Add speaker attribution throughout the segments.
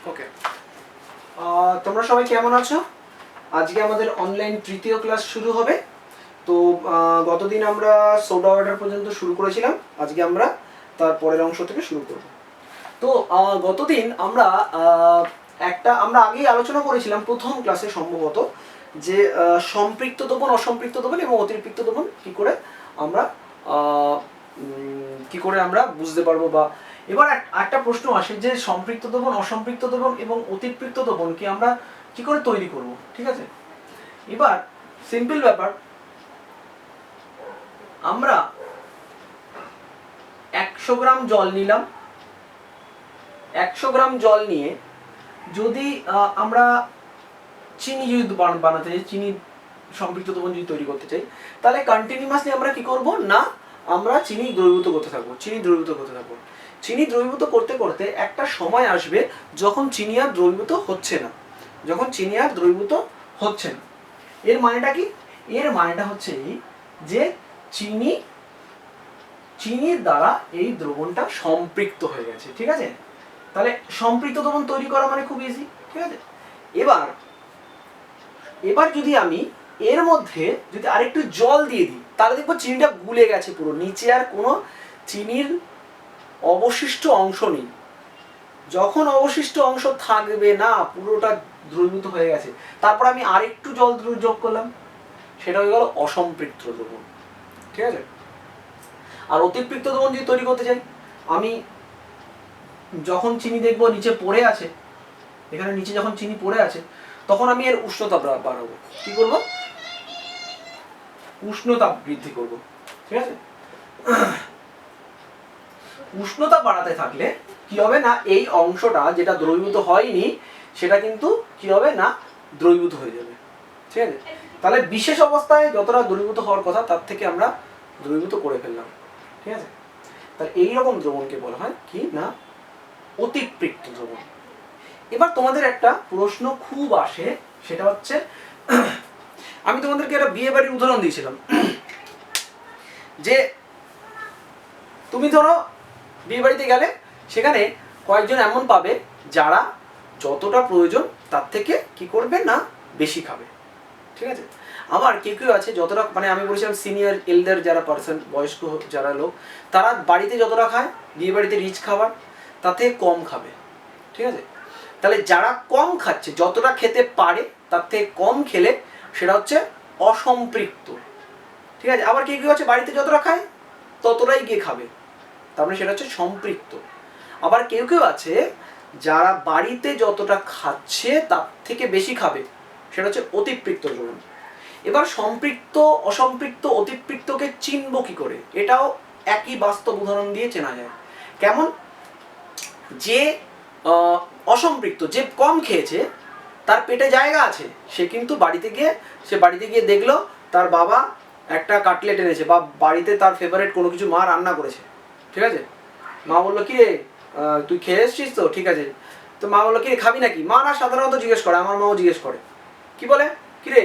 Speaker 1: ওকে, তোমরা সবাই কেমন আছো? আজকে আমাদের অনলাইন তৃতীয় ক্লাস শুরু হবে। তো গতদিন আমরা সোডা ওয়াটার পর্যন্ত শুরু করেছিলাম, আজকে আমরা তার পরের অংশ থেকে শুরু করব। তো গতদিন আমরা আমরা আগেই আলোচনা করেছিলাম প্রথম ক্লাসে সম্ভবত, যে সম্পৃক্ত দ্রবণ, অসম্পৃক্ত দ্রবণ এবং অতিরিক্ত দ্রবণ কি করে আমরা বুঝতে পারবো। বা এবার একটা প্রশ্ন আসে যে সম্পৃক্ত দ্রবণ, অসম্পৃক্ত দ্রবণ এবং অতিরিক্ত দ্রবণ কি আমরা কি করে তৈরি করব, ঠিক আছে? এবার সিম্পল ব্যাপার, আমরা 100 গ্রাম জল নিলাম। 100 গ্রাম জল নিয়ে যদি আমরা চিনি যদি বানাতে চাই, চিনি সম্পৃক্ত দ্রবণ যদি তৈরি করতে চাই, তাহলে কন্টিনিউয়াসলি আমরা কি করব না, আমরা চিনি দ্রবীভূত করতে থাকবো, চিনি দ্রবীভূত করতে থাকবো। চিনি দ্রবীভূত করতে করতে একটা সময় আসবে যখন চিনি আর দ্রবীভূত হচ্ছে না, যখন চিনি আর দ্রবীভূত হচ্ছে না। এর মানেটা কি? এর মানেটা হচ্ছে এই যে চিনির দ্বারা এই দ্রবণটা সম্পৃক্ত হয়ে গেছে, ঠিক আছে? তাহলে সম্পৃক্ত দ্রবণ তৈরি করা মানে খুব ইজি, ঠিক আছে? এবার যদি আমি এর মধ্যে যদি আরেকটু জল দিয়ে দিই, তাহলে দেখবো চিনিটা গুলে গেছে পুরো, নিচে আর কোনো চিনির অবশিষ্ট অংশ নেই। যখন অবশিষ্ট অংশ থাকবে না, পুরোটা দ্রবীভূত হয়ে গেছে, তারপর আমি আরেকটু জল যোগ করলাম, সেটা হয়ে গেল অসম্পৃক্ত দ্রবণ, ঠিক আছে? আর অতিরিক্ত দ্রবণ যদি তৈরি করতে চাই, আমি যখন চিনি দেখবো নিচে পড়ে আছে, এখানে নিচে যখন চিনি পড়ে আছে, তখন আমি এর উষ্ণতা বাড়াবো। কি করব? উষ্ণতা বৃদ্ধি করব, ঠিক আছে? উষ্ণতা বাড়াতে থাকলে কি হবে না, এই অংশটা যেটা দ্রবীভূত হয়নি সেটা কিন্তু কি হবে না, দ্রবীভূত হয়ে যাবে, ঠিক আছে? তাহলে বিশেষ অবস্থায় যতটা দ্রবীভূত হওয়ার কথা তার থেকে আমরা দ্রবীভূত করে ফেললাম, ঠিক আছে? তাহলে এইরকম দ্রবণকে বলা হয় কি না, অতিরিক্ত দ্রবণ। এবার তোমাদের একটা প্রশ্ন খুব আসে, সেটা হচ্ছে আমি তোমাদেরকে একটা বিয়ে বাড়ির উদাহরণ দিয়েছিলাম, যে তুমি ধরো বিয়ে বাড়িতে গেলে, সেখানে কয়েকজন এমন পাবে যারা যতটা প্রয়োজন তার থেকে কি করবে না, বেশি খাবে, ঠিক আছে? আবার কেউ কেউ আছে যতটা, মানে আমি বলেছিলাম সিনিয়র এল্ডার যারা পার্সন, বয়স্ক যারা লোক, তারা বাড়িতে যতটা খায়, বিয়ে বাড়িতে রিচ খাবার তার থেকে কম খাবে, ঠিক আছে? তাহলে যারা কম খাচ্ছে, যতটা খেতে পারে তার থেকে কম খেলে সেটা হচ্ছে অসম্পৃক্ত, ঠিক আছে? আবার কেউ কেউ আছে বাড়িতে যতটা খায় ততটাই গিয়ে খাবে, তারপরে সেটা হচ্ছে সম্পৃক্ত। আবার কেউ কেউ আছে যারা বাড়িতে যতটা খাচ্ছে তার থেকে বেশি খাবে, সেটা হচ্ছে অতিরিক্ত দ্রবণ। এবার সম্পৃক্ত, অসম্পৃক্ত, অতিরিক্তকে চিনব কি করে? এটাও একই বাস্তব উদাহরণ দিয়ে চেনা যায়। কেমন? যে অসম্পৃক্ত, যে কম খেয়েছে, তার পেটে জায়গা আছে, সে কিন্তু বাড়িতে গিয়ে দেখলো তার বাবা একটা কাটলেট এনেছে, বা বাড়িতে তার ফেভারিট কোনো কিছু মা রান্না করেছে, ঠিক আছে? মা বললো কি রে, তুই খেয়ে এসছিস তো, ঠিক আছে? তো মা বললো কি রে, খাবি নাকি? মা না সাধারণত জিজ্ঞেস করে, আমার মাও জিজ্ঞেস করে, কি বলে, কি রে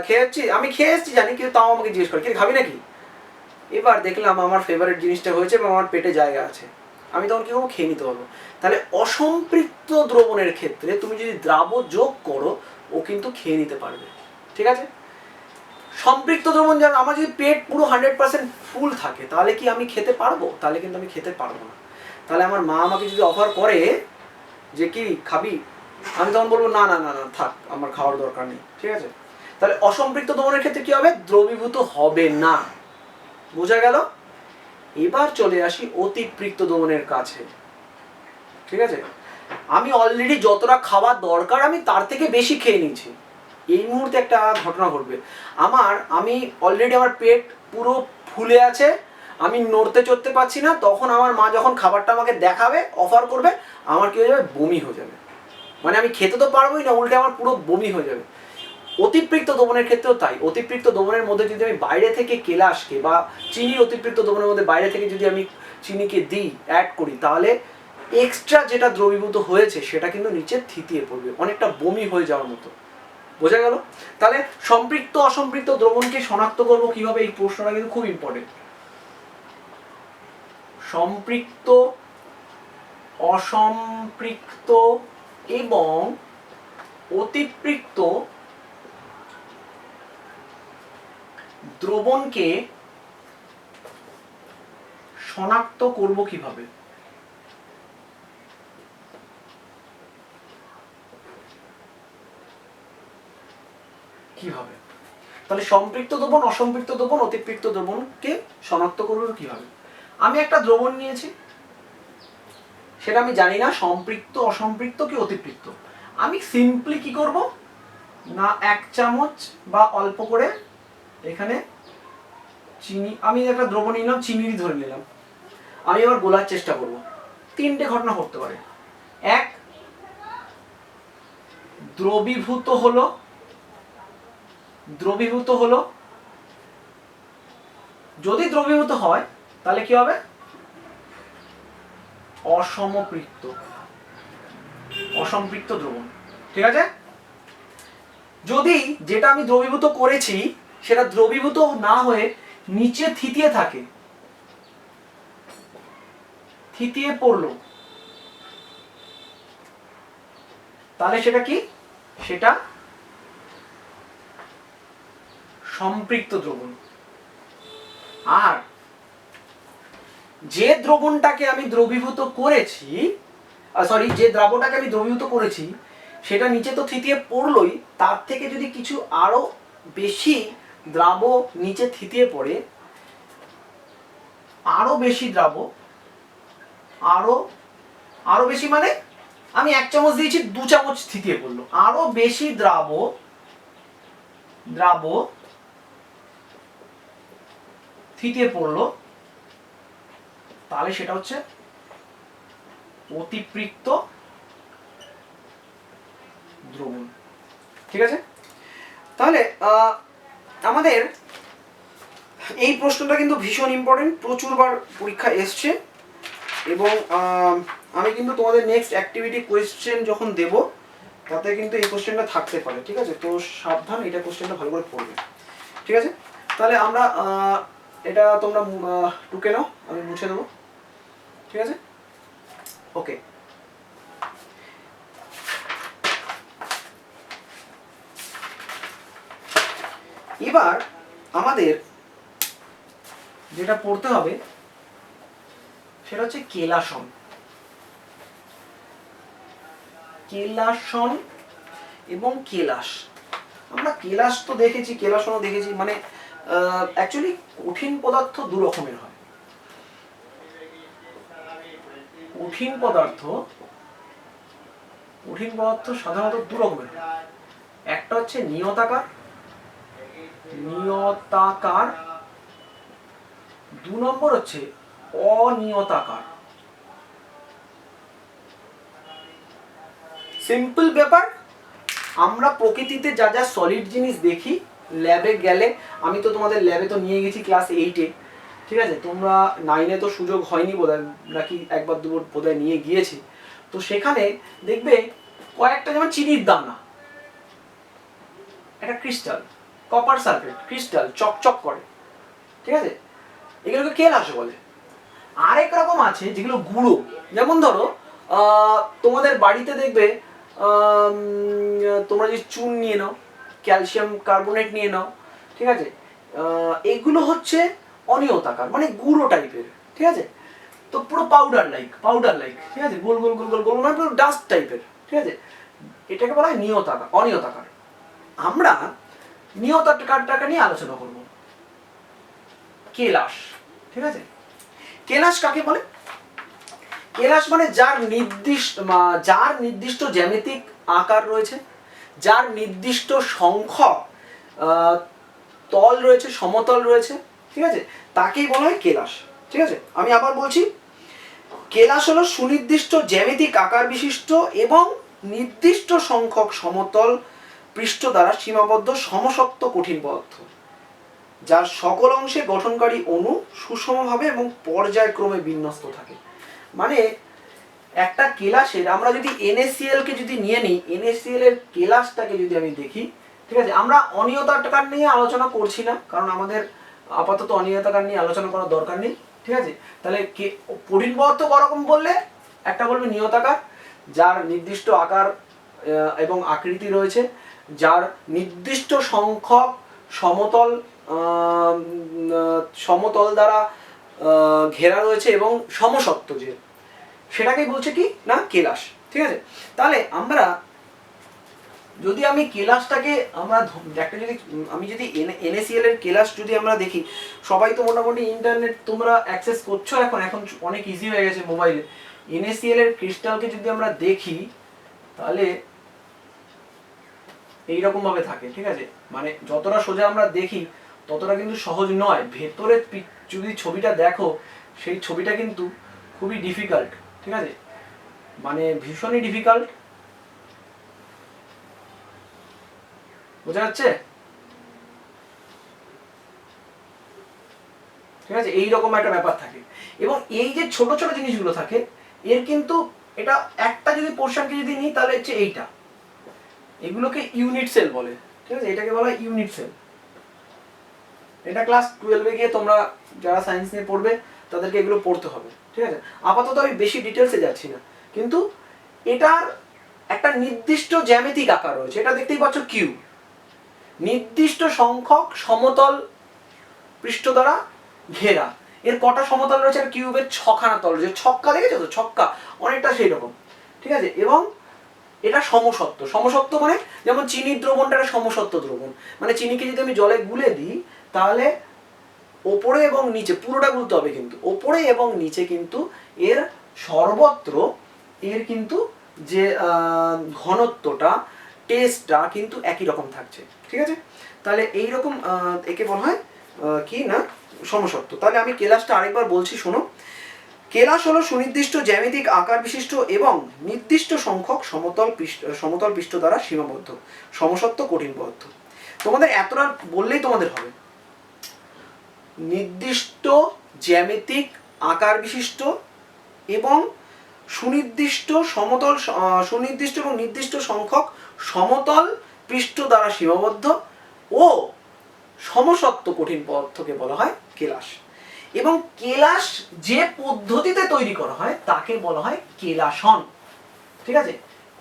Speaker 1: খেয়ে এসছি? আমি খেয়ে এসছি জানি, কিন্তু তাও আমাকে জিজ্ঞেস করে কি রে, খাবি নাকি? এবার দেখলাম আমার ফেভারিট জিনিসটা হয়েছে এবং আমার পেটে জায়গা আছে, আমি তখন কি করবো, খেয়ে নিতে পারবো। তাহলে অসম্পৃক্ত দ্রবণের ক্ষেত্রে তুমি যদি দ্রাব যোগ করো, ও কিন্তু খেয়ে নিতে পারবে, ঠিক আছে? সম্পৃক্ত দ্রবণ, যেমন আমার যদি পেট পুরো 100% ফুল থাকে, তাহলে কি আমি খেতে পারবো? তাহলে কিন্তু আমি খেতে পারবো না। তাহলে আমার মা আমাকে যদি অফার করে যে কি খাবি, আমি তখন বলবো না না না না, থাক, আমার খাওয়ার দরকার নেই, ঠিক আছে? তাহলে অসম্পৃক্ত দ্রবণের ক্ষেত্রে কি হবে, দ্রবীভূত হবে না, বোঝা গেল? এবার চলে আসি অতিরিক্ত দ্রবণের কাছে, ঠিক আছে? আমি অলরেডি যতটা খাওয়ার দরকার আমি তার থেকে বেশি খেয়ে নিয়েছি। এই মুহূর্তে একটা ঘটনা ঘটবে, আমি অলরেডি আমার পেট পুরো ফুলে আছে, আমি নড়তে চড়তে পারছি না, তখন আমার মা যখন খাবারটা আমাকে দেখাবে, অফার করবে, আমার কি হয়ে যাবে, বমি হয়ে যাবে। মানে আমি খেতে তো পারবোই না, উল্টে আমার পুরো বমি হয়ে যাবে। অতিরিক্ত দ্রবণের ক্ষেত্রেও তাই। অতিরিক্ত দ্রবণের মধ্যে যদি আমি বাইরে থেকে কেলাসকে বা চিনির অতিরিক্ত দ্রবণের মধ্যে বাইরে থেকে যদি আমি চিনিকে দিই, অ্যাড করি, তাহলে এক্সট্রা যেটা দ্রবীভূত হয়েছে সেটা কিন্তু নিচে থিতিয়ে পড়বে, অনেকটা বমি হয়ে যাওয়ার মতো, বোঝা গেল? তাহলে সম্পৃক্ত, অসম্পৃক্ত দ্রবণকে শনাক্ত করবো কিভাবে, এই প্রশ্নটা কিন্তু খুব ইম্পর্টেন্ট। সম্পৃক্ত, অসম্পৃক্ত এবং অতিপৃক্ত দ্রবণকে শনাক্ত করব কিভাবে? কিভাবে? তাহলে সম্পৃক্ত দ্রবণ, অসম্পৃক্ত দ্রবণ, অতিপৃক্ত দ্রবণকে শনাক্ত করব কিভাবে? আমি একটা দ্রবণ নিয়েছি, সেটা আমি জানি না সম্পৃক্ত, অসম্পৃক্ত কি অতিপৃক্ত। আমি সিম্পলি কি করব না, 1 চামচ বা অল্প করে এখানে চিনি, আমি একটা দ্রবণ নিলাম, চিনিরই ধরে নিলাম, আমি এবার গোলার চেষ্টা করব। 3টে ঘটনা ঘটতে পারে। 1, দ্রবীভূত হলো, যদি দ্রবীভূত হয় তাহলে কি হবে? অসম্পৃক্ত দ্রবণ। ঠিক আছে? যদি যেটা আমি দ্রবীভূত করেছি সেটা দ্রবীভূত না হয়ে নিচে থিতিয়ে থাকে, থিতিয়ে পড়লো, তাহলে সেটা কি? সেটা সম্পৃক্ত দ্রবণ। আর যে দ্রবণটাকে আমি দ্রবীভূত করেছি, যে দ্রাবটাকে আমি দ্রবীভূত করেছি সেটা নিচে তো থিতিয়ে পড়লোই, তার থেকে যদি কিছু আরো বেশি দ্রাব নিচে থিতিয়ে পড়ে, আরো বেশি দ্রাব, আরো বেশি মানে আমি 1 চামচ দিয়েছি, 2 চামচ থিতিয়ে পড়লো, আরো বেশি দ্রাব থিতিয়ে পড়লো, তাহলে সেটা হচ্ছে অতিপৃক্ত দ্রবণ। ঠিক আছে? তাহলে আমাদের এই প্রশ্নটা কিন্তু ভীষণ ইম্পর্টেন্ট, প্রচুরবার পরীক্ষা এসছে, এবং আমি কিন্তু তোমাদের নেক্সট অ্যাক্টিভিটি কোয়েশ্চেন যখন দেব তাতে কিন্তু এই কোশ্চেনটা থাকতে পারে। ঠিক আছে? তো সাবধান, এটা কোশ্চেনটা ভালো করে পড়বে। ঠিক আছে? তাহলে আমরা এটা তোমরা টুকে নাও, আমি মুছে দেবো। ঠিক আছে? ওকে। এবার আমাদের যেটা পড়তে হবে সেটা হচ্ছে কেলাসন। কেলাসন এবং কেলাস। আমরা কেলাস তো দেখেছি, কেলাসনও দেখেছি। মানে অ্যাকচুয়ালি কঠিন পদার্থ দু রকমের হয়। কঠিন পদার্থ সাধারণত দু রকমের হয়। একটা হচ্ছে নিয়তাকার, 2 নম্বর হচ্ছে অনিয়তাকার। সিম্পল ব্যাপার, আমরা প্রকৃতিতে যা যা সলিড জিনিস দেখি, ল্যাবে গেলে, আমি তো তোমাদের ল্যাবে তো নিয়ে গেছি ক্লাস 8-এ। ঠিক আছে? তোমরা 9-এ তো সুযোগ হয়নি বোধহয়, নাকি একবার দুবার বোধহয় নিয়ে গিয়েছি। তো সেখানে দেখবে কয়েকটা, যেমন চিনির দানা, একটা ক্রিস্টাল, কপার সালফেট ক্রিস্টাল, চকচক করে। ঠিক আছে? এগুলোকে কেলাস বলে। আরেক রকম আছে যেগুলো গুঁড়ো, যেমন ধরো তোমাদের বাড়িতে দেখবে তোমরা যদি চুন নিয়ে নাও, ক্যালসিয়াম কার্বনেট নিয়ে নাও, ঠিক আছে, এগুলো হচ্ছে অনিয়তাকার, মানে গুঁড়ো টাইপের। ঠিক আছে? তো পুরো পাউডার লাইক, ঠিক আছে, গোল গোল গোল গোল গোল, মানে পুরো ডাস্ট টাইপের। ঠিক আছে? এটাকে বলা হয় অনিয়তাকার। আমরা নিয়তাকারটাকে নিয়ে আলোচনা করব, কেলাস। ঠিক আছে? কেলাস কাকে বলে? কেলাস মানে যার নির্দিষ্ট জ্যামিতিক আকার রয়েছে, যার নির্দিষ্ট সংখ্যক তল রয়েছে, সমতল রয়েছে। ঠিক আছে? তাকেই বলা হয় কেলাস। ঠিক আছে? আমি আবার বলছি, কেলাস হলো সুনির্দিষ্ট জ্যামিতিক আকার বিশিষ্ট এবং নির্দিষ্ট সংখ্যক সমতল পৃষ্ঠ দ্বারা সীমাবদ্ধ সমসত্ব কঠিন পদার্থ, যার সকল অংশে গঠনকারী অণু সুষমভাবে এবং পর্যায়ক্রমে বিন্যস্ত থাকে। মানে একটা কেলাসের, আমরা যদি NaCl কে যদি নিয়ে নিই, NaCl এর কেলাসটাকে যদি আমি দেখি, ঠিক আছে, আমরা অনিয়তাকার নিয়ে আলোচনা করছি না, কারণ আমাদের আপাতত অনিয়তাকার নিয়ে আলোচনা করার দরকার নেই। ঠিক আছে? তাহলে কঠিন পদার্থ করকম বললে, একটা বলবে নিয়তাকার, যার নির্দিষ্ট আকার এবং আকৃতি রয়েছে, যার নির্দিষ্ট সংখ্যক সমতল সমতল দ্বারা ঘেরা রয়েছে এবং সমসত্ব যে, সেটাকেই বলছে কি না কেলাস। ঠিক আছে, তাহলে আমরা যদি আমি কেলাসটাকে আমরা একটা যদি আমি যদি NaCl এর কেলাস যদি আমরা দেখি, সবাই তো মোটামুটি ইন্টারনেট তোমরা অ্যাক্সেস করছো এখন অনেক ইজি হয়ে গেছে মোবাইলে। NaCl এর ক্রিস্টালকে যদি আমরা দেখি তাহলে এইরকম ভাবে থাকে। ঠিক আছে, মানে যতটা সোজা আমরা দেখি ততটা কিন্তু সহজ নয়। ভেতরে যদি ছবিটা দেখো, সেই ছবিটা কিন্তু খুবই ডিফিকাল্ট। ঠিক আছে, মানে ভীষণই ডিফিকাল্ট। বোঝা যাচ্ছে? ঠিক আছে, এইরকম একটা ব্যাপার থাকে। এবং এই যে ছোট ছোট জিনিসগুলো থাকে, এর কিন্তু এটা একটা যদি পোর্শনকে যদি নিই তাহলে হচ্ছে এইটা, এগুলোকে ইউনিট সেল বলে। ঠিক আছে, এটাকে বলা হয় ইউনিট সেল। এটা ক্লাস 12-এ গিয়ে তোমরা যারা সায়েন্স নিয়ে পড়বে তাদেরকে এগুলো পড়তে হবে। ঠিক আছে, আপাতত আমি বেশি ডিটেলসে যাচ্ছি না, কিন্তু এটার একটা নির্দিষ্ট জ্যামিতিক আকার রয়েছে। এটা দেখতেই পাচ্ছ কিউব, নির্দিষ্ট সংখ্যক সমতল পৃষ্ঠ দ্বারা ঘেরা। এর কটা সমতল রয়েছে? আর কিউবের 6খানা তল রয়েছে। ছক্কা দেখেছো তো? ছক্কা অনেকটা সেই রকম। ঠিক আছে, এবং এটা সমসত্ব। সমসত্ব মানে যেমন চিনির দ্রবণটা একটা সমসত্ব দ্রবণ, মানে চিনিকে যদি আমি জলে গুলে দিই তাহলে ওপরে এবং নিচে পুরোটা গুলতে হবে, কিন্তু ওপরে এবং নিচে কিন্তু এর সর্বত্র এর কিন্তু যে ঘনত্বটা, টেস্টটা কিন্তু একই রকম থাকছে। ঠিক আছে, তাহলে এইরকম একে বলা হয় কি না সমসত্ব। তাহলে আমি কেলাসটা আরেকবার বলছি, শোনো। কেলাস হলো সুনির্দিষ্ট জ্যামিতিক আকার বিশিষ্ট এবং নির্দিষ্ট সংখ্যক সমতল পৃষ্ঠ দ্বারা সীমাবদ্ধ সমসত্ব কঠিন পদার্থ। তোমাদের এতটা বললেই তোমাদের হবে। নির্দিষ্ট জ্যামিতিক আকার বিশিষ্ট এবং সুনির্দিষ্ট এবং নির্দিষ্ট সংখ্যক সমতল পৃষ্ঠ দ্বারা সীমাবদ্ধ ও সমসত্ব কঠিন পদার্থকে বলা হয় কেলাস। এবং কেলাস যে পদ্ধতিতে তৈরি করা হয় তাকে বলা হয় কেলাসন। ঠিক আছে,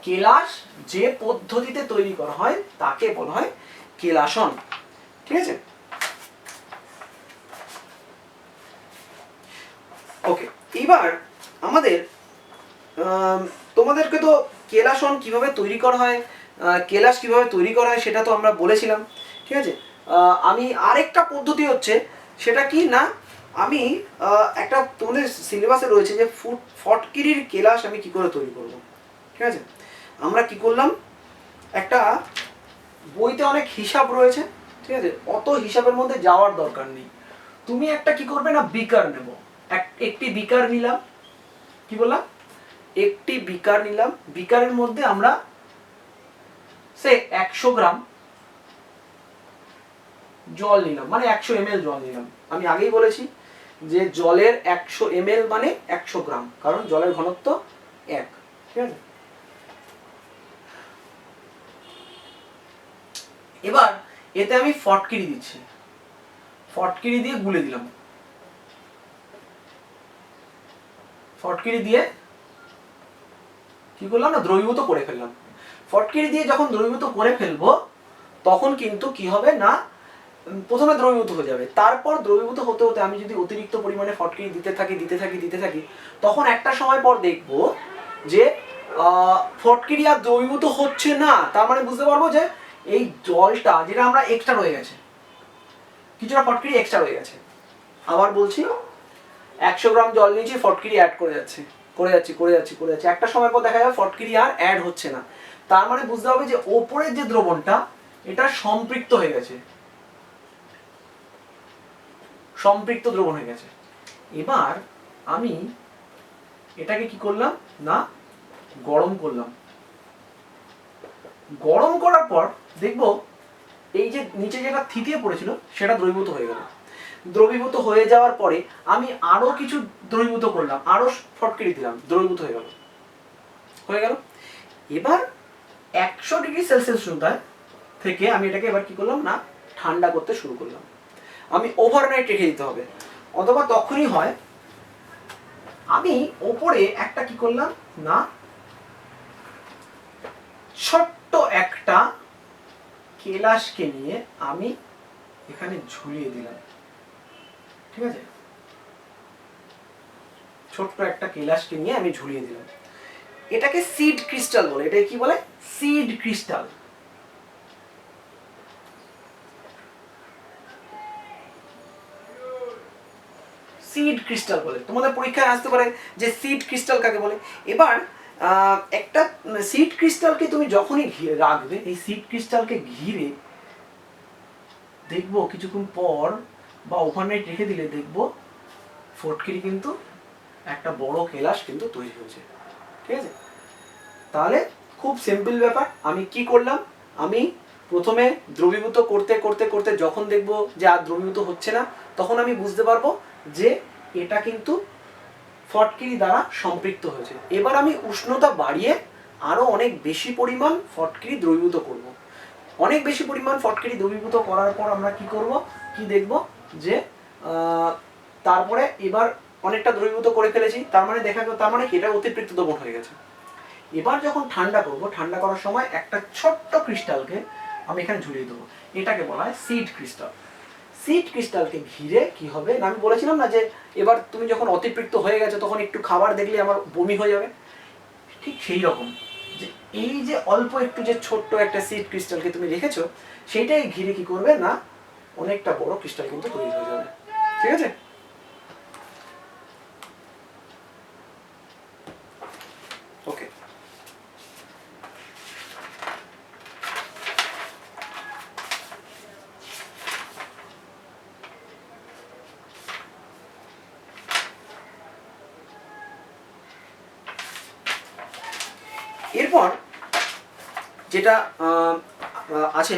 Speaker 1: কেলাস যে পদ্ধতিতে তৈরি করা হয় তাকে বলা হয় কেলাসন। ঠিক আছে, ওকে। এবার আমাদের তোমাদেরকে তো কেলাসন কিভাবে তৈরি করা হয়, কেলাস কিভাবে তৈরি করা হয় সেটা তো আমরা বলেছিলাম। ঠিক আছে, আমি আরেকটা পদ্ধতি হচ্ছে, সেটা কি না আমি একটা তোমাদের সিলেবাসে রয়েছে যে ফটকিরির কেলাস আমি কি করে তৈরি করব। ঠিক আছে, আমরা কি করলাম, একটা বইতে অনেক হিসাব রয়েছে। ঠিক আছে, অত হিসাবের মধ্যে যাওয়ার দরকার নেই। তুমি একটা কি করবে না, বিকার নেব, একটি বিকার নিলাম। কি বললাম? একটি বিকার নিলাম। বিকারের মধ্যে আমরা সে 100 গ্রাম জল নিলাম, মানে 100 ml জল নিলাম। আমি আগেই বলেছি যে জলের 100 ml মানে 100 গ্রাম, কারণ জলের ঘনত্ব 1। ঠিক আছে, এবার এতে আমি ফটকিরি দিচ্ছি, ফটকিরি দিয়ে গুলে দিলাম। ফটকিরি দিয়ে কি করলাম না, দ্রবীভূত করে ফেললাম। ফটকিরি দিয়ে যখন দ্রবীভূত করে ফেলবো তখন কিন্তু কি হবে না, প্রথমে দ্রবীভূত হয়ে যাবে। তারপর দ্রবীভূত হতে হতে আমি যদি অতিরিক্ত পরিমাণে ফটকিরি দিতে থাকি তখন একটা সময় পর দেখব যে ফটকিরি আর দ্রবীভূত হচ্ছে না। তার মানে বুঝতে পারবো যে এই জলটা যেটা আমরা এক্সট্রা রয়ে গেছে, কিছুটা ফটকিরি এক্সট্রা রয়ে গেছে। আবার বলছি, 100 গ্রাম জল নিয়েছি, ফটকিরি অ্যাড করে যাচ্ছে। একটা সময় পর দেখা যাবে ফটকিরি আর অ্যাড হচ্ছে না। তার মানে বুঝতে হবে যে ওপরের যে দ্রবণটা এটা সম্পৃক্ত হয়ে গেছে, সম্পৃক্ত দ্রবণ হয়ে গেছে। এবার আমি এটাকে কি করলাম না, গরম করলাম। গরম করার পর দেখবো এই যে নিচে যেটা থিতিয়ে পড়েছিল সেটা দ্রবীভূত হয়ে গেল। দ্রবীভূত হয়ে যাওয়ার পরে আমি আরো কিছু দ্রবীভূত করলাম, আরো ফটকিরি দিলাম, দ্রবীভূত হয়ে গেল। এবার 100 ডিগ্রি সেলসিয়াস উষ্ণতায় থেকে আমি এটাকে এবার কি করলাম না, ঠান্ডা করতে শুরু করলাম। আমি ওভারনাইট রেখে দিতে হবে, অথবা তখনই হয় আমি ওপরে একটা কি করলাম না, ছোট্ট একটা কেলাসকে নিয়ে আমি এখানে ঝুলিয়ে দিলাম, ঠিক আছে, ছোট্ট একটা কেলাসকে নিয়ে আমি ঝুলিয়ে দিলাম। এটাকে সিড ক্রিস্টাল বলে। এটা কি বলে? Seed crystal. সিড ক্রিস্টাল বলে। তোমাদের পরীক্ষায় আসতে পারে যে সিড ক্রিস্টাল কাকে বলে। এবার একটা সিড ক্রিস্টালকে তুমি যখনই রাখবে, এই সিড ক্রিস্টালকে ঘিরে দেখবো কিছুক্ষণ পর বা ওভারনাইট রেখে দিলে দেখবো ফটকিরি কিন্তু একটা বড় কেলাস কিন্তু তৈরি হয়েছে, ঠিক আছে। তাহলে খুব সিম্পল ব্যাপার। আমি কি করলাম, আমি প্রথমে দ্রবীভূত করতে করতে করতে যখন দেখবো যে আর দ্রবীভূত হচ্ছে না, তখন আমি বুঝতে পারবো যে এটা কিন্তু ফটকিরি দ্বারা সম্পৃক্ত হয়েছে। এবার আমি উষ্ণতা বাড়িয়ে আরো অনেক বেশি পরিমাণ ফটকিরি দ্রবীভূত করব। অনেক বেশি পরিমাণ ফটকিরি দ্রবীভূত করার পর আমরা কি করব, কি দেখব যে তারপরে এবার অনেকটা দ্রবীভূত করে ফেলেছি, তার মানে দেখা গেল, তার মানে এটা অতিরিক্ত দ্রবণ হয়ে গেছে। এবার যখন ঠান্ডা করব, ঠান্ডা করার সময় একটা ছোট্ট ক্রিস্টালকে আমি এখানে ঝুলিয়ে দেবো। এটাকে বলা হয় সিড ক্রিস্টাল। সিড ক্রিস্টালকে ঘিরে কি হবে না, আমি বলেছিলাম না যে এবার তুমি যখন অতিরিক্ত হয়ে গেছে তখন একটু খাবার দেখলে আমার বমি হয়ে যাবে, ঠিক সেই রকম যে এই যে অল্প একটু যে ছোট্ট একটা সিড ক্রিস্টালকে তুমি রেখেছো, সেইটাই ঘিরে কি করবে না অনেকটা বড় ক্রিস্টাল কিন্তু তৈরি হয়ে যাবে, ঠিক আছে। ওকে, এরপর যেটা আছে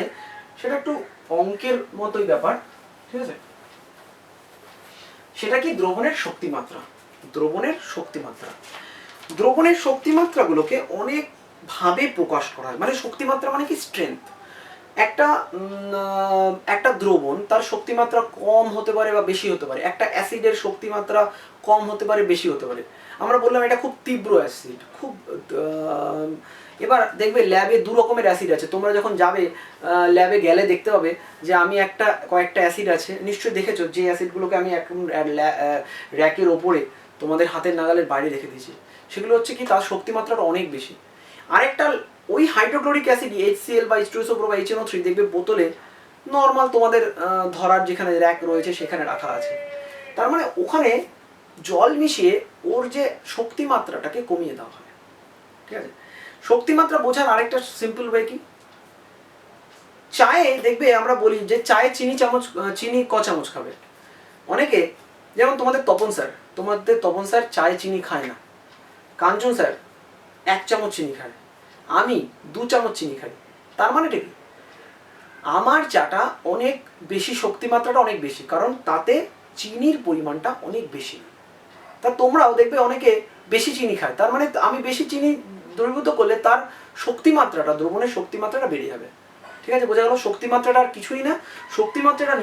Speaker 1: সেটা একটু অঙ্কের মতোই ব্যাপার, ঠিক আছে। সেটা কি দ্রবণের শক্তিমাত্রা। দ্রবণের শক্তিমাত্রা, দ্রবণের শক্তিমাত্রাগুলোকে অনেক ভাবে প্রকাশ করা হয়। মানে শক্তিমাত্রা মানে কি স্ট্রেংথ। একটা দ্রবণ তার শক্তিমাত্রা কম হতে পারে বা বেশি হতে পারে। একটা অ্যাসিডের শক্তিমাত্রা কম হতে পারে, বেশি হতে পারে। আমরা বললাম এটা খুব তীব্র অ্যাসিড, খুব এবার দেখবে ল্যাবে দু রকমের অ্যাসিড আছে। তোমরা যখন যাবে ল্যাবে গেলে দেখতে পাবে যে আমি কয়েকটা অ্যাসিড আছে, নিশ্চয়ই দেখেছো, যে অ্যাসিডগুলোকে আমি এখন র্যাকের ওপরে তোমাদের হাতের নাগালের বাইরে রেখে দিয়েছি। সেগুলো হচ্ছে কি তার শক্তিমাত্রাটা অনেক বেশি। আরেকটা ওই হাইড্রোক্লোরিক অ্যাসিড HCl বা H2SO4 বা HNO3 দেখবে বোতলে নর্মাল তোমাদের ধরার যেখানে র্যাক রয়েছে সেখানে রাখা আছে। তার মানে ওখানে জল মিশিয়ে ওর যে শক্তিমাত্রাটাকে কমিয়ে দেওয়া হয়, ঠিক আছে। শক্তিমাত্রা বোঝার আরেকটা সিম্পল ওয়ে কি, চায়ে দেখবে আমরা বলি যে চায়ে চিনি ক চামচ খাবে। অনেকে, যেমন তোমাদের তপন স্যার চায়ে চিনি খায় না, কাঞ্চন স্যার 1 চামচ চিনি খায়, আমি 2 চামচ চিনি খাই। তার মানে ঠিক আমার চাটা অনেক বেশি, শক্তিমাত্রাটা অনেক বেশি, কারণ তাতে চিনির পরিমাণটা অনেক বেশি। তা তোমরাও দেখবে অনেকে বেশি চিনি খায়, তার মানে আমি বেশি চিনি দ্রবীভূত করলে তার শক্তিমাত্রাটা, দ্রবণের শক্তিমাত্রাটা বেড়ে যাবে, ঠিক আছে। বোঝা গেল শক্তিমাত্রাটা আর কিছুই না। শক্তিমাত্রাটা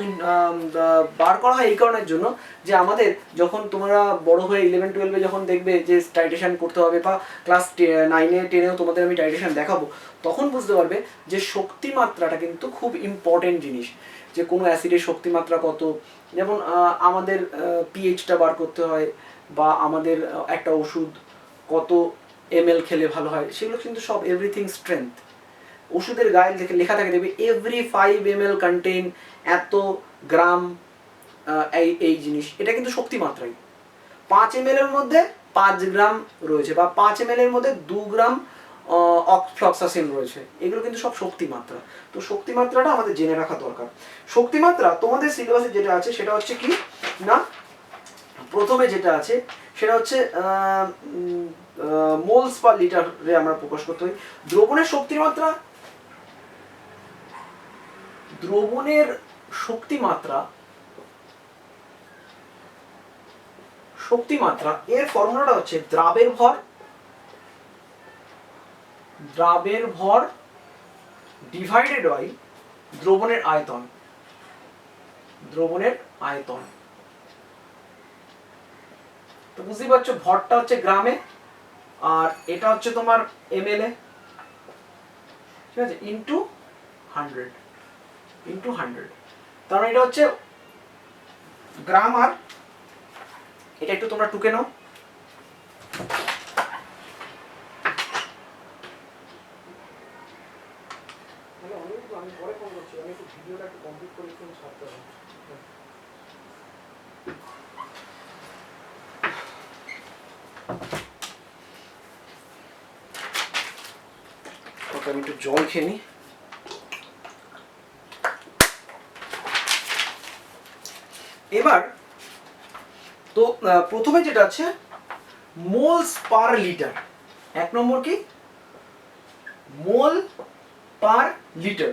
Speaker 1: বার করা হয় এই কারণের জন্য যে আমাদের যখন তোমরা বড় হয়ে 11-12 যখন দেখবে যে টাইট্রেশন করতে হবে, বা ক্লাস 9-10-এও তোমাদের আমি টাইট্রেশন দেখাবো, তখন বুঝতে পারবে যে শক্তিমাত্রাটা কিন্তু খুব ইম্পর্টেন্ট জিনিস। যে কোনো অ্যাসিডের শক্তিমাত্রা কত, যেমন আমাদের পিএইচটা বার করতে হয়, বা আমাদের একটা ওষুধ কত ml খেলে ভালো হয়, সেগুলো কিন্তু সব এভরিথিং স্ট্রেংথ। ওষুধের গায়ে লেখা থাকে দেখবে এভরি 5 ml কন্টেইন এত গ্রাম, এই জিনিস, এটা কিন্তু শক্তিমাত্রাই। 5 ml এর মধ্যে 5 গ্রাম রয়েছে, বা 5 ml এর মধ্যে 2 গ্রাম অক্সফ্লক্সাসিন রয়েছে, এগুলো কিন্তু সব শক্তিমাত্রা। তো শক্তিমাত্রাটা আমাদের জেনে রাখা দরকার। শক্তিমাত্রা তোমাদের সিলেবাসে যেটা আছে সেটা হচ্ছে কি না, প্রথমে যেটা আছে সেটা হচ্ছে মোলস পার লিটারে আমরা প্রকাশ করতে হয়। দ্রবণের শক্তিমাত্রা, দ্রবণের শক্তিমাত্রা এর ফর্মুলাটা হচ্ছে দ্রাবের ভর ডিভাইডেড বাই দ্রবণের আয়তন। তো বুঝতেই পারছো ভরটা হচ্ছে গ্রামে, আর এটা হচ্ছে তোমার ml এ, ঠিক আছে, ইন্টু 100, তার মানে এটা হচ্ছে গ্রাম। আর এটা একটু তোমরা টুকে নাও। আমি পরে ফোন করছি, আমি একটু ভিডিওটা একটু কমপ্লিট করে ছাড়তে হবে। ওকে, আমি একটু জল খেয়ে নিই। এবার তো প্রথমে যেটা আছে মোলস পার লিটার। 1 নম্বর কি মোল পার লিটার,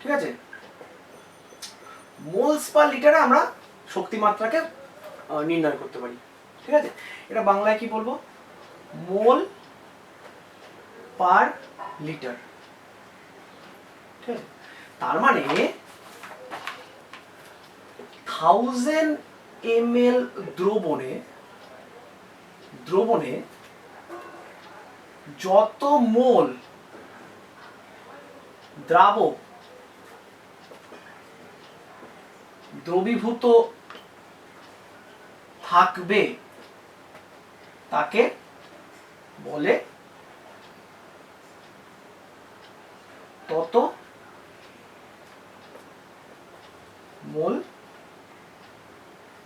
Speaker 1: ঠিক আছে। মোলস পার লিটারে আমরা শক্তিমাত্রাকে নির্ণয় করতে পারি, ঠিক আছে। এটা বাংলায় কি বলবো, মোল পার লিটার, ঠিক আছে। তার মানে 1000 ml দ্রবণে যত মোল দ্রবীভূত থাকবে তাকে বলে তত মোল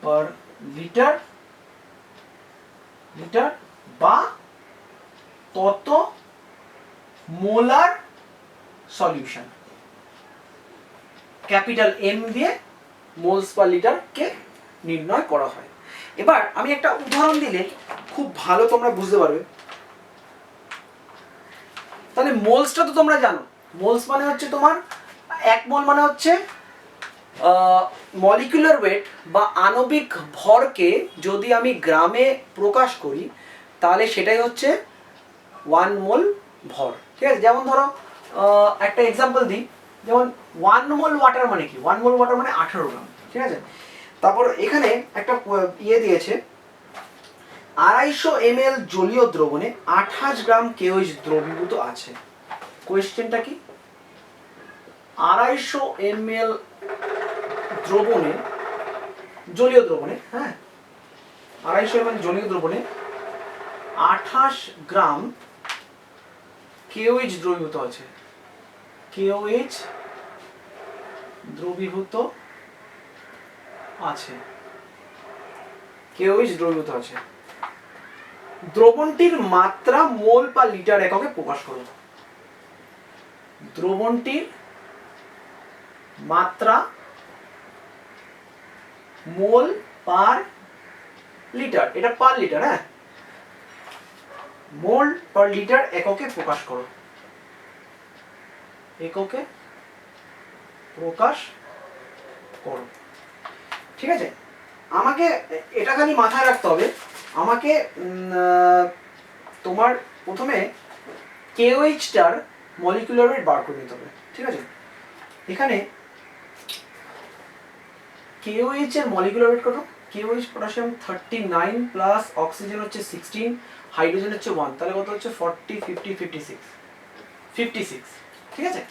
Speaker 1: পার লিটার বা তত মোলার সলিউশন। ক্যাপিটাল এম দিয়ে মোলস পার লিটার কে নির্ণয় করা হয়। এবার আমি একটা উদাহরণ দিলে খুব ভালো তোমরা বুঝতে পারবে। তাহলে মোলসটা তো তোমরা জানো, মোলস মানে হচ্ছে তোমার 1 মোল মানে হচ্ছে মলিকুলার ওয়েট বা আণবিক ভরকে যদি আমি গ্রামে প্রকাশ করি তাহলে সেটাই হচ্ছে 1 মোল ভর, ঠিক আছে। যেমন ধরো একটা এক্সাম্পল দিই, যেমন 1 মোল ওয়াটার মানে কি, 1 মোল ওয়াটার মানে 18 গ্রাম, ঠিক আছে। তারপর এখানে একটা ইয়ে দিয়েছে 250 ml জলীয় দ্রবণে 28 গ্রাম কেওএইচ দ্রবীভূত আছে। কোয়েশ্চেনটা কি, 250 ml দ্রবণে, জলীয় দ্রবণে, হ্যাঁ 250 ml জলীয় দ্রবণে 28 গ্রাম কেওএইচ দ্রবীভূত আছে। কেওএইচ দ্রবীভূত আছে, কেওএইচ দ্রবীভূত আছে। দ্রবণটির মাত্রা মোল পার লিটার এককে প্রকাশ করো। দ্রবণটির মাত্রা মোল পার লিটার, এটা পার লিটার, হ্যাঁ, মোল পার লিটার এককে প্রকাশ করো, এককে প্রকাশ করো, ঠিক আছে। আমাকে এটা খালি মাথায় রাখতে হবে, আমাকে তোমার প্রথমে কেওএইচটার মলিকুলার ওয়েট বার করে নিতে হবে, ঠিক আছে। এখানে কেওএইচ এর মলিকুলার ওয়েট কত, কেওএইচ পটাশিয়াম 39 প্লাস অক্সিজেন হচ্ছে 16, হাইড্রোজেন হচ্ছে 1, তাহলে কত হচ্ছে 40 50 56, ঠিক আছে।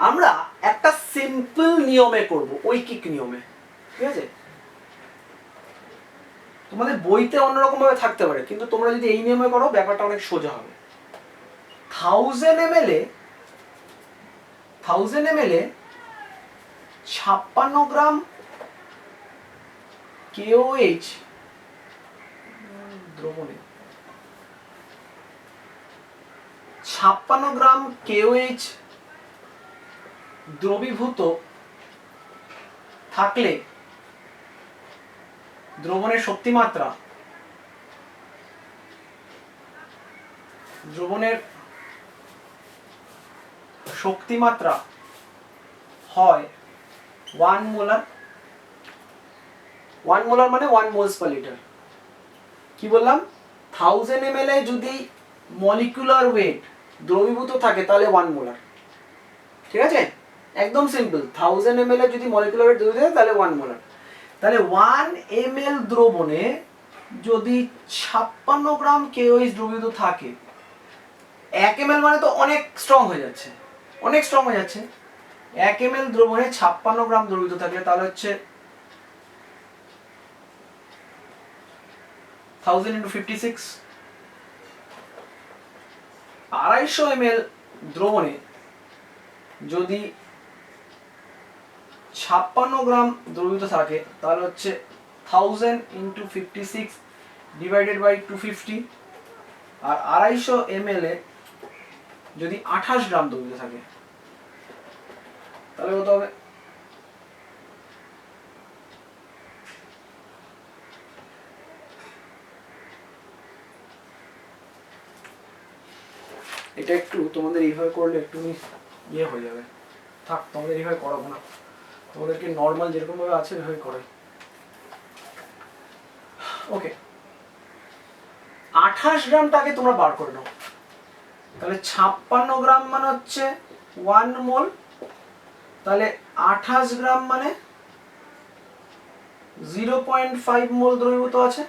Speaker 1: আমরা একটা সিম্পল নিয়মে করব, ঐকিক নিয়মে, ঠিক আছে। তোমাদের বইতে অন্যরকম ভাবে থাকতে পারে, কিন্তু তোমরা যদি এই নিয়মে করো ব্যাপারটা অনেক সোজা হবে। 1000 ml এ 56 গ্রাম কেওএইচ দ্রবণে 56 গ্রাম কেওএইচ দ্রবীভূত থাকলে দ্রবণের শক্তিমাত্রা, দ্রবণের শক্তিমাত্রা হয় 1 মোলার। 1 মোলার মানে 1 মোলস পার লিটার। কি বললাম, 1000 ml এ যদি মলিকুলার ওয়েট দ্রবীভূত থাকে তাহলে 1 মোলার, ঠিক আছে। একদম সিম্পল, 1000 ml এ যদি মলিকুলার ওয়েট দ্রবীভূত থাকে তাহলে 1 মোলার। তাহলে 1 ml দ্রবণে যদি 56 গ্রাম কেওএইচ দ্রবীভূত থাকে, 1 ml মানে তো অনেক স্ট্রং হয়ে যাচ্ছে, অনেক স্ট্রং হয়ে যাচ্ছে। 1 ml দ্রবণে 56 গ্রাম দ্রবীভূত থাকলে তাহলে হচ্ছে 1000 × 56। 250 ml দ্রবণে যদি 56 গ্রাম দ্রবীভূত থাকে তাহলে হচ্ছে 1000 × 56 ডিভাইডেড বাই 250। আর 250 ml এ যদি 28 গ্রাম দ্রবীভূত থাকে তাহলে কত হবে? এটা একটু তোমাদের এইভাবে করলে একটু ইয়ে হয়ে যাবে, থাক তোমাদের এইভাবে করাবো না, তোমাদেরকে নর্মাল যেরকম ভাবে আছে ওইভাবে করাই। ওকে, 28 গ্রামটাকে তোমরা বার করে নাও, তাহলে 56 গ্রাম মানে হচ্ছে 1 মোল, তাহলে 28 গ্রাম মানে 0.5 মোল দ্রবীভূত আছে,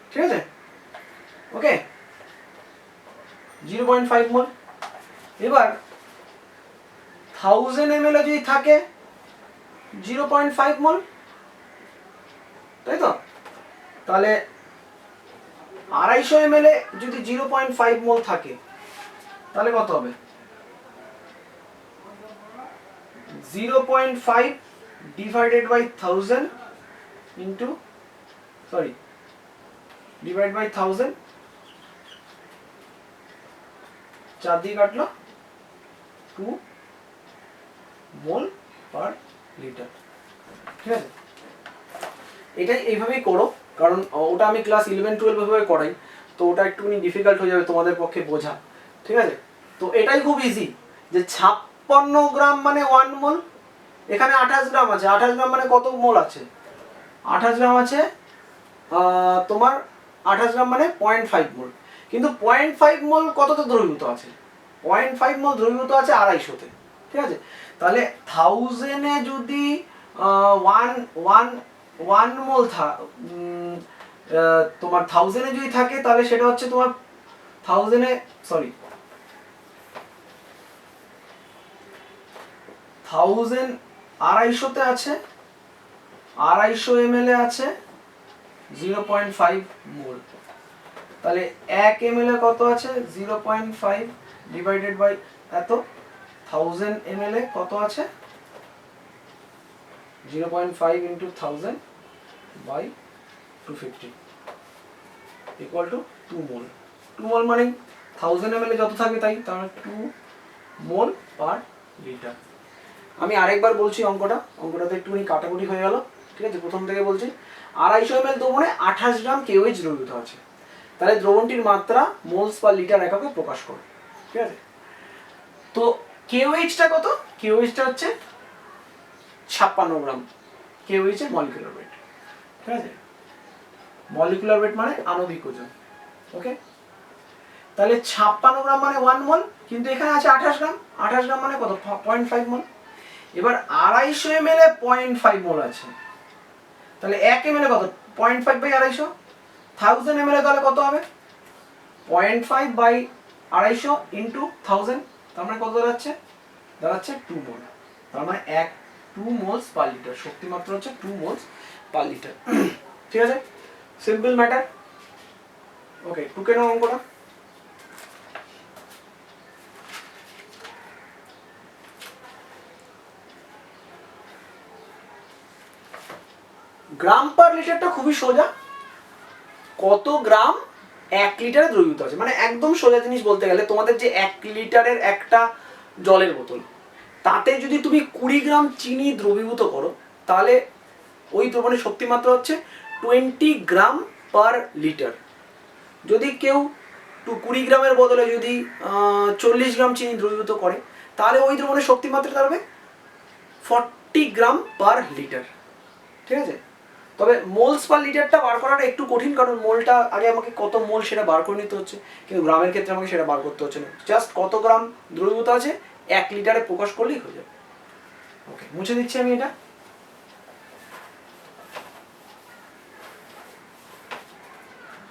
Speaker 1: ঠিক আছে? ওকে, 0.5 মোল। এবার 1000 ml যদি থাকে 0.5 মোল, তাই তো? তাহলে 250 ml এ যদি 0.5 মোল থাকে তাহলে কত হবে? 0.5 divided by 1000 into divide by 1000, 4 দিয়ে কাটলো, 2 মোল পার লিটার, ঠিক আছে? এটাই এইভাবেই করো, কারণ ওটা আমি ক্লাস 11-12 ভাবে করাই, তো ওটা একটুখানি ডিফিকাল্ট হয়ে যাবে তোমাদের পক্ষে বোঝা, ঠিক আছে? তো এটাই খুব ইজি, যে 56 গ্রাম মানে 1 মোল, এখানে 28 গ্রাম আছে, 28 গ্রাম মানে কত মোল আছে? 28 গ্রাম আছে তোমার 28 গ্রাম মানে 0.5 মোল, কিন্তু 0.5 মোল কততে দ্রবীভূত আছে? 0.5 মোল দ্রবীভূত আছে 250-তে, ঠিক আছে? তাহলে 1000 এ যদি 1 মোল তোমার 1000 এ যদি থাকে তাহলে সেটা হচ্ছে তোমার 1000 এ 250-তে আছে, 250 ml এ আছে 0.5 মোল, তাহলে 1 ml এ কত আছে? 0.5 ডিভাইডেড বাই এত, 1000 ml এ কত আছে? 0.5 × 1000 বাই 250 ইকুয়াল টু 2 মোল। 2 মোল মানে 1000 ml এ যত থাকে তাই, তাহলে 2 মোল পার লিটার। আমি আরেকবার বলছি অঙ্কটাতে একটুখানি কাটাকুটি হয়ে গেল, ঠিক আছে? প্রথম থেকে বলছি, 250 ml দ্রবণে 28 গ্রাম KOH দ্রবীভূত আছে, তাহলে দ্রবণটির মাত্রা মোলস পার লিটার এককে প্রকাশ করে, ঠিক আছে? তো KOH-টা কত? KOH-টা হচ্ছে 56 গ্রাম, KOH এর মলিকুলার ওয়েট, ঠিক আছে? মলিকুলার ওয়েট মানে আণবিক ওজন, ওকে? তাহলে 56 গ্রাম মানে 1 মোল, কিন্তু এখানে আছে 28 গ্রাম, 28 গ্রাম মানে কত? 0.5 মোল। এবার 250 ml এ 0.5 মোল আছে, তাহলে 1 ml এ কত? 0.5 বাই 250, 1000 ml এ তাহলে কত হবে? 0.5 বাই 250 ইন্টু 1000, তার মানে কত দাঁড়াচ্ছে? 2 মোল, তার মানে 2 মোলস পার লিটার, শক্তি মাত্রা হচ্ছে 2 মোলস পার লিটার, ঠিক আছে? Simple matter. ওকে, টুকে নাও অঙ্কটা। গ্রাম পার লিটারটা খুবই সোজা, কত গ্রাম 1 লিটারে দ্রবীভূত আছে, মানে একদম সোজা জিনিস বলতে গেলে, তোমাদের যে 1 লিটারের একটা জলের বোতল, তাতে যদি তুমি 20 গ্রাম চিনি দ্রবীভূত করো তাহলে ওই দ্রবণের শক্তি মাত্রা হচ্ছে 20 গ্রাম পার লিটার। যদি কেউ 20 গ্রামের বদলে যদি 40 গ্রাম চিনি দ্রবীভূত করে তাহলে ওই দ্রবণের শক্তি মাত্রা দাঁড়াবে 40 গ্রাম পার লিটার, ঠিক আছে? তবে মোলস পার লিটারটা বার করাটা একটু কঠিন, কারণ মোলটা আগে আমাকে কত মোল সেটা বার করে নিতে হচ্ছে, কিন্তু গ্রামের ক্ষেত্রে আমাকে সেটা বার করতে হচ্ছে না, জাস্ট কত গ্রাম দ্রবীভূত আছে 1 লিটারে প্রকাশ করলেই হয়ে যাবে। ওকে, মুছে দিচ্ছি আমি এটা।